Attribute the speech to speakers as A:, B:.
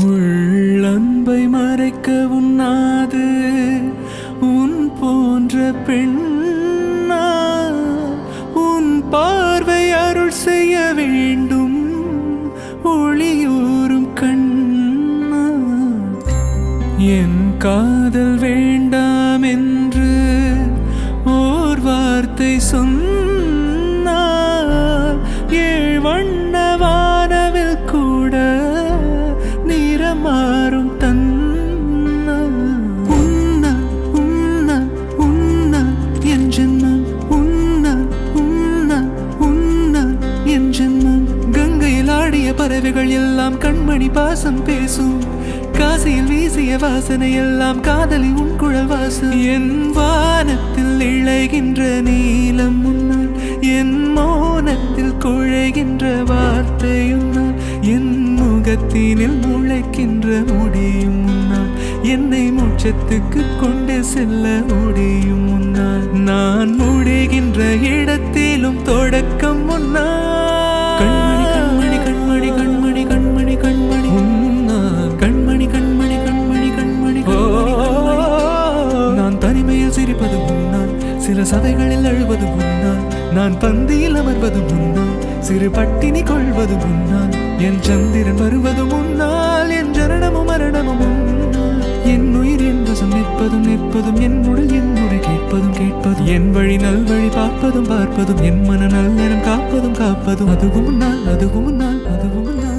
A: உள்ளன்பை மறைக்க உண்ணாது உன் போன்ற பெண்ணா உன் பார்வை அருள் செய்ய வேண்டும் ஒளியூரும் கண்ணா என் காதல் வேண்டாம் என்று ஓர் வார்த்தை சொன்னார் ஏழ் வண்ண வானவில் கூட மாறும் தன்னா உன்ன உன்ன உன்ன என் ஜென்மம் உன்ன உன்ன உன்ன என் ஜென்மம் கங்கையில் ஆடிய பறவைகள் எல்லாம் கண்மணி பாசம் பேசும் காசியில் வீசிய வாசனை எல்லாம் காதலி உன் குழல் வாசம் என் வானத்தில் இழைகின்ற நீலம் முன்னால் என் மௌனத்தில் குழைகின்ற வார்த்தையுன்னால் என் முகத்தினில் முளைக்கின்ற முடியும் முன்னால் என்னை மோட்சத்துக்கு கொண்டு செல்ல முடியும் முன்னால் நான் முடிகின்ற இடத்திலும் தொடக்கம் முன்னால் கண்மணி கண்மணி கண்மணி கண்மணி கண்மணி முன்னால் கண்மணி கண்மணி கண்மணி கண்மணி நான் தனிமையில் சிரிப்பது முன்னால் சில சபைகளில் அழுவது முன்னால் நான் பந்தியில் அமர்வது முன்னால் சிறு பட்டினி கொள்வது முன்னால் என் சந்திரன் வருவது முன்னால் என் ஜனனமும் மரணமும் முன்னால் என் உயிர் என் வசம் நிற்பதும் நிற்பதும் என் உடல் என் முறை கேட்பதும் கேட்பதும் என் வழி நல்வழி பார்ப்பதும் பார்ப்பதும் என் மன நல்லறம் காப்பதும் காப்பதும் அதுவும் முன்னால் அதுவும் முன்னால் அதுவும் முன்னால்